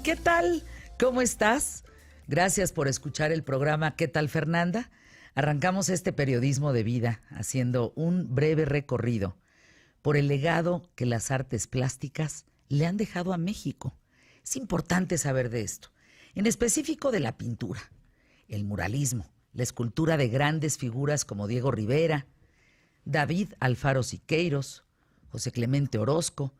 ¿Qué tal? ¿Cómo estás? Gracias por escuchar el programa ¿Qué tal, Fernanda? Arrancamos este periodismo de vida haciendo un breve recorrido por el legado que las artes plásticas le han dejado a México. Es importante saber de esto, en específico de la pintura, el muralismo, la escultura de grandes figuras como Diego Rivera, David Alfaro Siqueiros, José Clemente Orozco,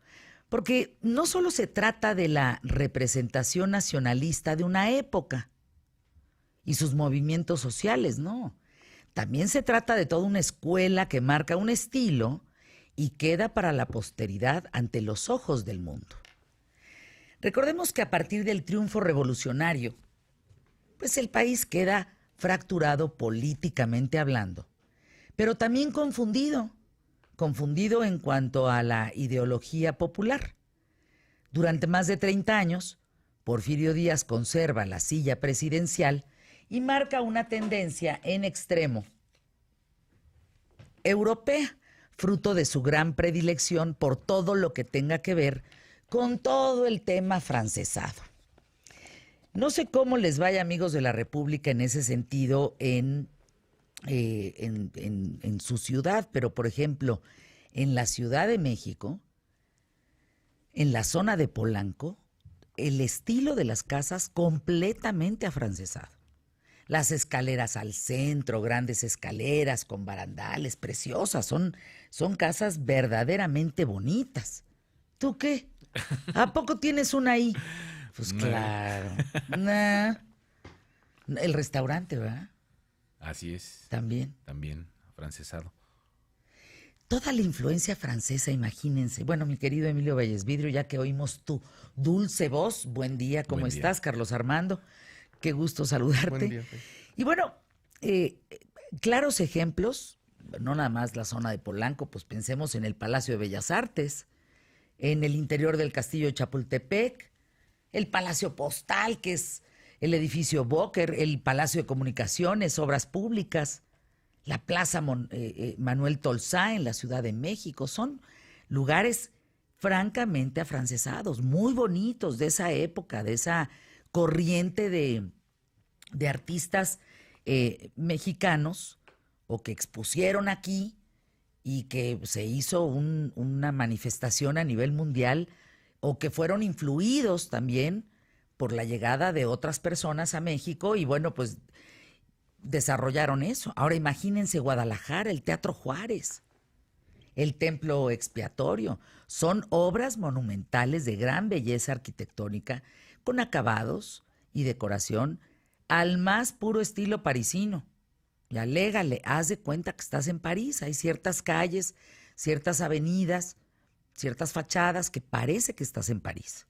porque no solo se trata de la representación nacionalista de una época y sus movimientos sociales, no. También se trata de toda una escuela que marca un estilo y queda para la posteridad ante los ojos del mundo. Recordemos que a partir del triunfo revolucionario, pues el país queda fracturado políticamente hablando, pero también confundido en cuanto a la ideología popular. Durante más de 30 años, Porfirio Díaz conserva la silla presidencial y marca una tendencia en extremo europea, fruto de su gran predilección por todo lo que tenga que ver con todo el tema afrancesado. No sé cómo les vaya, amigos de la República, en ese sentido en su ciudad, pero por ejemplo, en la Ciudad de México, en la zona de Polanco, el estilo de las casas completamente afrancesado. Las escaleras al centro, grandes escaleras con barandales preciosas, son casas verdaderamente bonitas. ¿Tú qué? ¿A poco tienes una ahí? Pues claro. Nah. El restaurante, ¿verdad? Así es. También Afrancesado. Toda la influencia francesa, imagínense. Bueno, mi querido Emilio Vallesvidrio, ya que oímos tu dulce voz, buen día, ¿cómo estás? Carlos Armando, qué gusto saludarte. Buen día. Y bueno, claros ejemplos, no nada más la zona de Polanco, pues pensemos en el Palacio de Bellas Artes, en el interior del Castillo de Chapultepec, el Palacio Postal, que es el edificio Boker, el Palacio de Comunicaciones, Obras Públicas, la Plaza Manuel Tolsá en la Ciudad de México. Son lugares francamente afrancesados, muy bonitos de esa época, de esa corriente de artistas mexicanos o que expusieron aquí y que se hizo una manifestación a nivel mundial o que fueron influidos también por la llegada de otras personas a México y bueno, pues desarrollaron eso. Ahora imagínense Guadalajara, el Teatro Juárez, el Templo Expiatorio. Son obras monumentales de gran belleza arquitectónica, con acabados y decoración al más puro estilo parisino. Y alégale, haz de cuenta que estás en París. Hay ciertas calles, ciertas avenidas, ciertas fachadas que parece que estás en París.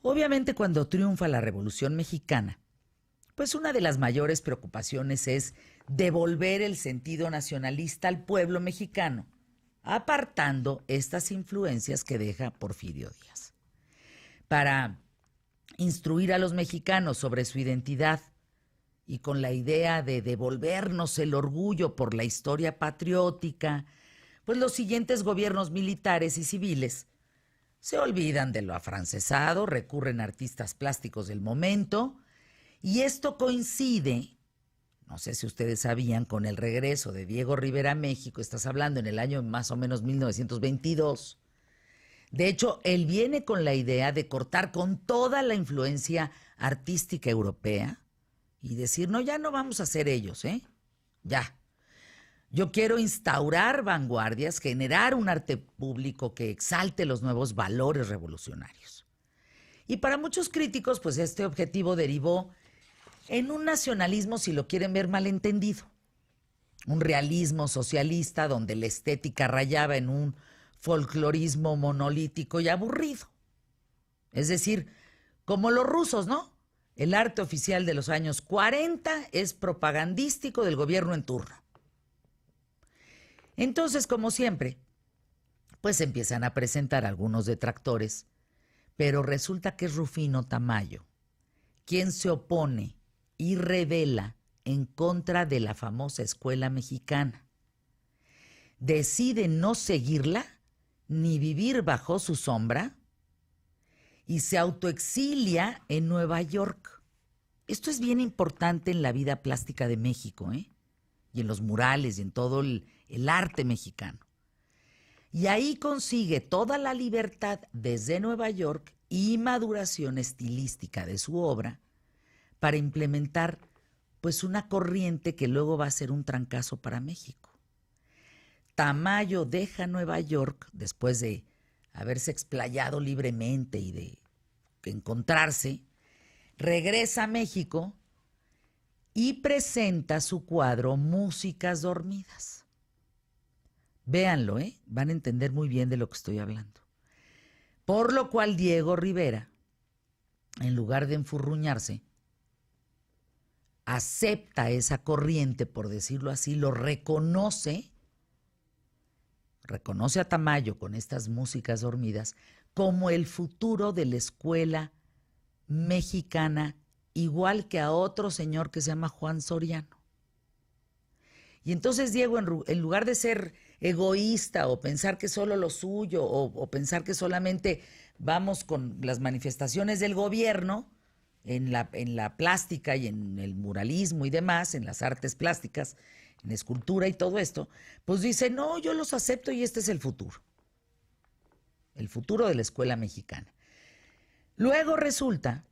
Obviamente, cuando triunfa la Revolución Mexicana, pues una de las mayores preocupaciones es devolver el sentido nacionalista al pueblo mexicano, apartando estas influencias que deja Porfirio Díaz. Para instruir a los mexicanos sobre su identidad y con la idea de devolvernos el orgullo por la historia patriótica, pues los siguientes gobiernos militares y civiles se olvidan de lo afrancesado, recurren a artistas plásticos del momento. Y esto coincide, no sé si ustedes sabían, con el regreso de Diego Rivera a México. Estás hablando en el año más o menos 1922. De hecho, él viene con la idea de cortar con toda la influencia artística europea y decir, no, ya no vamos a ser ellos, ya. Yo quiero instaurar vanguardias, generar un arte público que exalte los nuevos valores revolucionarios. Y para muchos críticos, pues este objetivo derivó en un nacionalismo, si lo quieren ver, malentendido. Un realismo socialista donde la estética rayaba en un folclorismo monolítico y aburrido. Es decir, como los rusos, ¿no? El arte oficial de los años 40 es propagandístico del gobierno en turno. Entonces, como siempre, pues empiezan a presentar algunos detractores, pero resulta que es Rufino Tamayo quien se opone y revela en contra de la famosa escuela mexicana. Decide no seguirla ni vivir bajo su sombra y se autoexilia en Nueva York. Esto es bien importante en la vida plástica de México, ¿eh? Y en los murales y en todo el arte mexicano. Y ahí consigue toda la libertad desde Nueva York y maduración estilística de su obra para implementar pues una corriente que luego va a ser un trancazo para México. Tamayo deja Nueva York después de haberse explayado libremente y de encontrarse, regresa a México y presenta su cuadro Músicas Dormidas. Véanlo, van a entender muy bien de lo que estoy hablando. Por lo cual Diego Rivera, en lugar de enfurruñarse, acepta esa corriente, por decirlo así, lo reconoce a Tamayo con estas Músicas Dormidas como el futuro de la escuela mexicana, igual que a otro señor que se llama Juan Soriano. Y entonces Diego, en lugar de ser egoísta o pensar que solo lo suyo o pensar que solamente vamos con las manifestaciones del gobierno en la plástica y en el muralismo y demás, en las artes plásticas, en escultura y todo esto, pues dice, no, yo los acepto y este es el futuro de la escuela mexicana. Luego resulta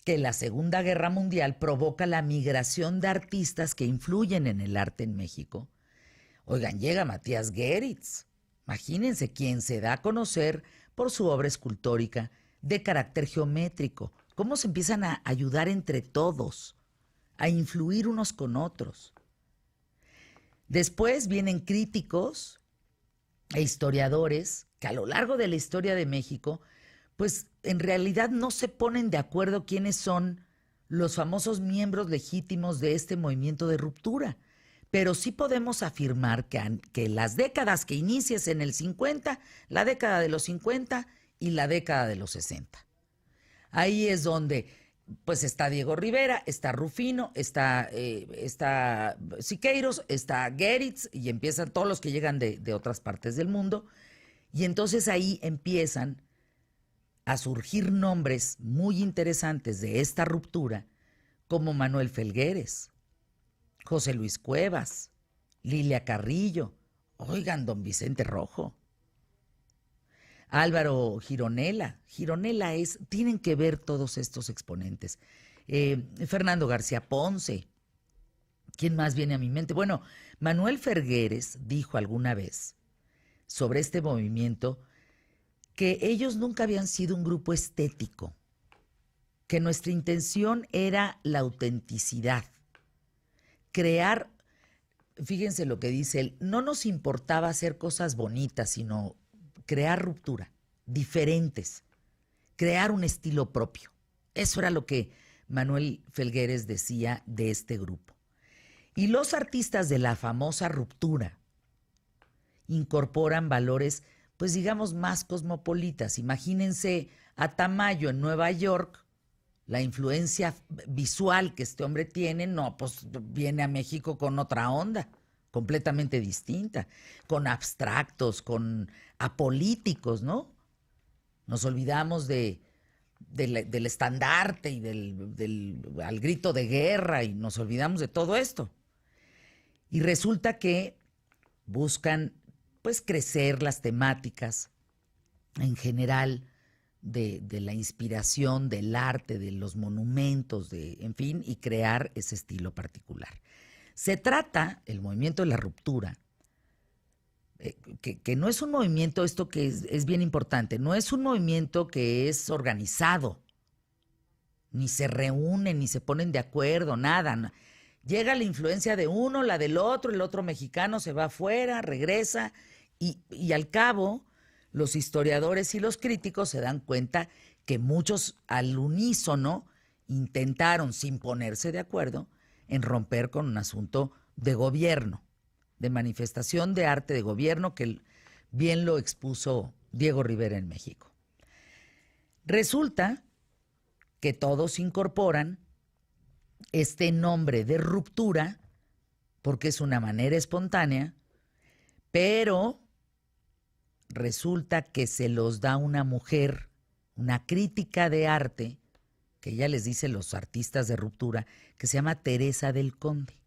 que la Segunda Guerra Mundial provoca la migración de artistas que influyen en el arte en México. Oigan, llega Matías Geritz, imagínense, quien se da a conocer por su obra escultórica de carácter geométrico. Cómo se empiezan a ayudar entre todos, a influir unos con otros. Después vienen críticos e historiadores que a lo largo de la historia de México, pues en realidad no se ponen de acuerdo quiénes son los famosos miembros legítimos de este movimiento de ruptura. Pero sí podemos afirmar que las décadas que inicias en el 50, la década de los 50 y la década de los 60. Ahí es donde pues está Diego Rivera, está Rufino, está Siqueiros, está Geritz, y empiezan todos los que llegan de otras partes del mundo. Y entonces ahí empiezan a surgir nombres muy interesantes de esta ruptura, como Manuel Felgueres, José Luis Cuevas, Lilia Carrillo, oigan, don Vicente Rojo, Álvaro Gironella. Tienen que ver todos estos exponentes. Fernando García Ponce. ¿Quién más viene a mi mente? Bueno, Manuel Felgueres dijo alguna vez sobre este movimiento que ellos nunca habían sido un grupo estético, que nuestra intención era la autenticidad, crear, fíjense lo que dice él, no nos importaba hacer cosas bonitas, sino crear ruptura, diferentes, crear un estilo propio. Eso era lo que Manuel Felgueres decía de este grupo. Y los artistas de la famosa ruptura incorporan valores, pues digamos, más cosmopolitas. Imagínense a Tamayo en Nueva York, la influencia visual que este hombre tiene, no, pues viene a México con otra onda, completamente distinta, con abstractos, con apolíticos, ¿no? Nos olvidamos del estandarte y al grito de guerra, y nos olvidamos de todo esto. Y resulta que buscan pues crecer las temáticas en general de la inspiración, del arte, de los monumentos, en fin, y crear ese estilo particular. Se trata, el movimiento de la ruptura, que no es un movimiento, esto que es bien importante, no es un movimiento que es organizado, ni se reúnen, ni se ponen de acuerdo, nada. Llega la influencia de uno, la del otro, el otro mexicano se va afuera, regresa, y al cabo los historiadores y los críticos se dan cuenta que muchos al unísono intentaron, sin ponerse de acuerdo, en romper con un asunto de gobierno, de manifestación de arte de gobierno, que bien lo expuso Diego Rivera en México. Resulta que todos incorporan este nombre de ruptura porque es una manera espontánea, pero resulta que se los da una mujer una crítica de arte, que ella les dice los artistas de ruptura, que se llama Teresa del Conde,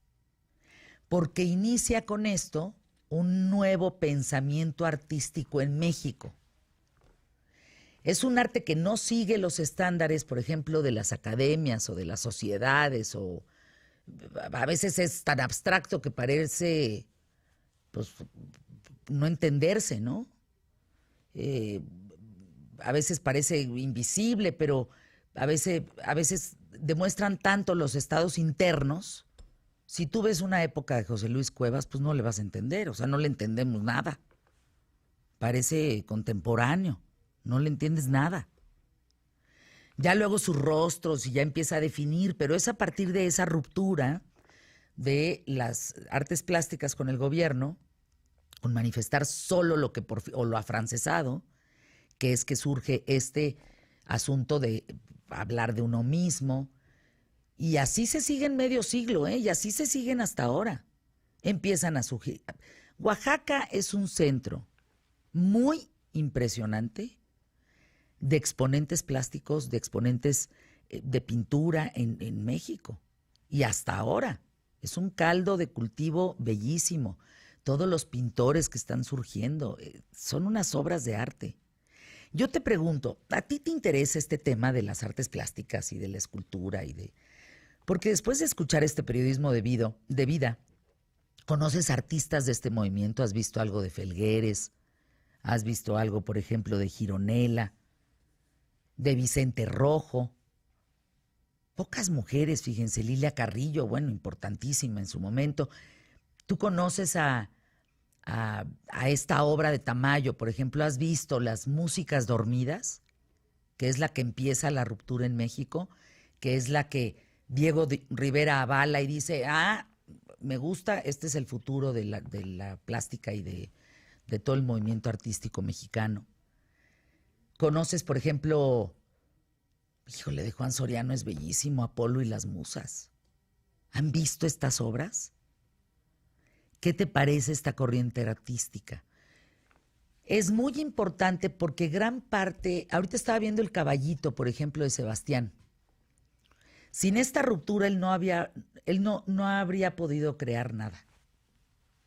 porque inicia con esto un nuevo pensamiento artístico en México. Es un arte que no sigue los estándares, por ejemplo, de las academias o de las sociedades, o a veces es tan abstracto que parece, pues, no entenderse, ¿no? A veces parece invisible, pero a veces demuestran tanto los estados internos. Si tú ves una época de José Luis Cuevas, pues no le vas a entender, o sea, no le entendemos nada. Parece contemporáneo, no le entiendes nada. Ya luego sus rostros y ya empieza a definir, pero es a partir de esa ruptura de las artes plásticas con el gobierno, con manifestar solo lo que o lo afrancesado, que es que surge este asunto de hablar de uno mismo. Y así se siguen medio siglo, y así se siguen hasta ahora. Empiezan a surgir. Oaxaca es un centro muy impresionante de exponentes plásticos, de exponentes de pintura en México. Y hasta ahora es un caldo de cultivo bellísimo. Todos los pintores que están surgiendo son unas obras de arte. Yo te pregunto, ¿a ti te interesa este tema de las artes plásticas y de la escultura porque después de escuchar este periodismo de vida, conoces artistas de este movimiento? ¿Has visto algo de Felgueres? ¿Has visto algo, por ejemplo, de Gironella, de Vicente Rojo? Pocas mujeres, fíjense, Lilia Carrillo, bueno, importantísima en su momento. ¿Tú conoces a esta obra de Tamayo? Por ejemplo, ¿has visto Las Músicas Dormidas? Que es la que empieza la ruptura en México, que es la que Diego Rivera avala y dice, me gusta, este es el futuro de la plástica y de todo el movimiento artístico mexicano. ¿Conoces, por ejemplo, híjole, de Juan Soriano es bellísimo, Apolo y las Musas? ¿Han visto estas obras? ¿Qué te parece esta corriente artística? Es muy importante porque gran parte, ahorita estaba viendo El Caballito, por ejemplo, de Sebastián. Sin esta ruptura él no habría podido crear nada.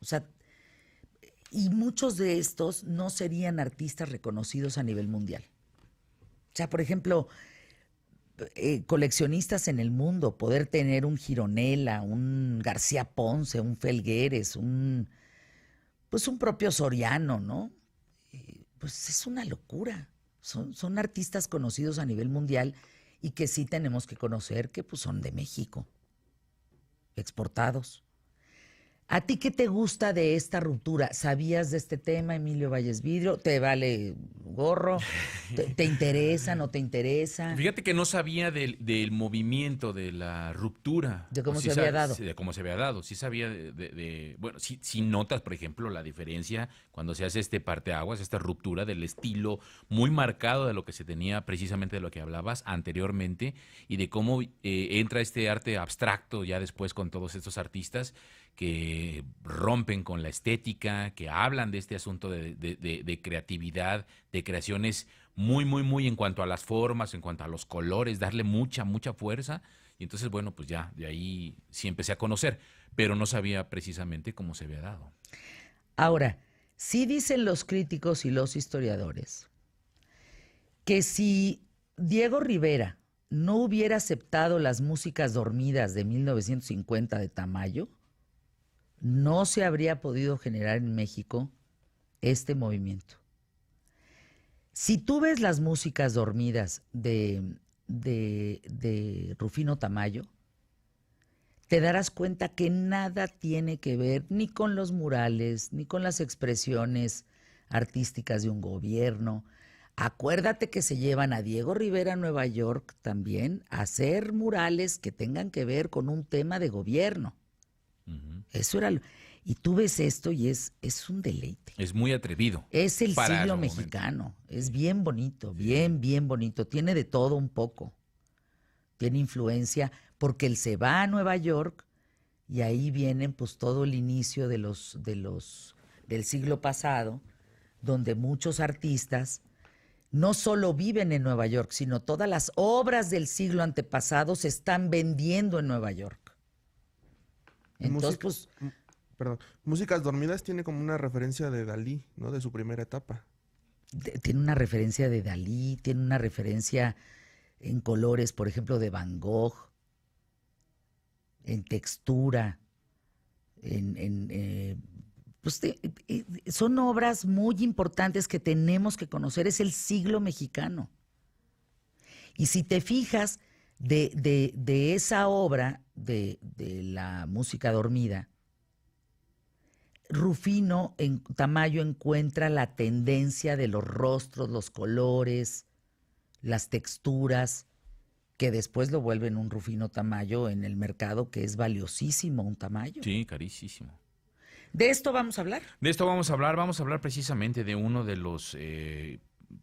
O sea, y muchos de estos no serían artistas reconocidos a nivel mundial. O sea, por ejemplo, coleccionistas en el mundo, poder tener un Gironella, un García Ponce, un Felgueres, pues un propio Soriano, ¿no? Pues es una locura. Son artistas conocidos a nivel mundial y que sí tenemos que conocer que pues son de México, exportados. ¿A ti qué te gusta de esta ruptura? ¿Sabías de este tema, Emilio Valles Vidrio? ¿Te vale gorro? ¿Te interesa, no te interesa? Fíjate que no sabía del movimiento, de la ruptura. ¿De cómo se había dado? De cómo se había dado. Sí sabía bueno, sí notas, por ejemplo, la diferencia cuando se hace este parteaguas, esta ruptura del estilo muy marcado de lo que se tenía, precisamente de lo que hablabas anteriormente, y de cómo entra este arte abstracto ya después con todos estos artistas que rompen con la estética, que hablan de este asunto de creatividad, de creaciones muy en cuanto a las formas, en cuanto a los colores, darle mucha fuerza. Y entonces, bueno, pues ya de ahí sí empecé a conocer, pero no sabía precisamente cómo se había dado. Ahora, sí dicen los críticos y los historiadores que si Diego Rivera no hubiera aceptado Las Músicas Dormidas de 1950 de Tamayo, no se habría podido generar en México este movimiento. Si tú ves Las Músicas Dormidas de Rufino Tamayo, te darás cuenta que nada tiene que ver ni con los murales, ni con las expresiones artísticas de un gobierno. Acuérdate que se llevan a Diego Rivera a Nueva York también a hacer murales que tengan que ver con un tema de gobierno. Eso era y tú ves esto y es un deleite. Es muy atrevido. Es el siglo mexicano. Es bien bonito, bien bonito. Tiene de todo un poco. Tiene influencia porque él se va a Nueva York y ahí vienen pues todo el inicio del siglo pasado, donde muchos artistas no solo viven en Nueva York, sino todas las obras del siglo antepasado se están vendiendo en Nueva York. Entonces, pues, Perdón, Músicas Dormidas tiene como una referencia de Dalí, ¿no? De su primera etapa. tiene una referencia de Dalí, tiene una referencia en colores, por ejemplo, de Van Gogh, en textura, pues son obras muy importantes que tenemos que conocer. Es el siglo mexicano. Y si te fijas de esa obra de la música dormida, Rufino Tamayo encuentra la tendencia de los rostros, los colores, las texturas, que después lo vuelven un Rufino Tamayo en el mercado, que es valiosísimo un Tamayo. Sí, carísimo. ¿De esto vamos a hablar? De esto vamos a hablar precisamente de uno de los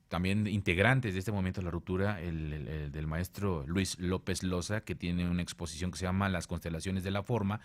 también integrantes de este movimiento de la ruptura, el del maestro Luis López Loza, que tiene una exposición que se llama Las constelaciones de la forma,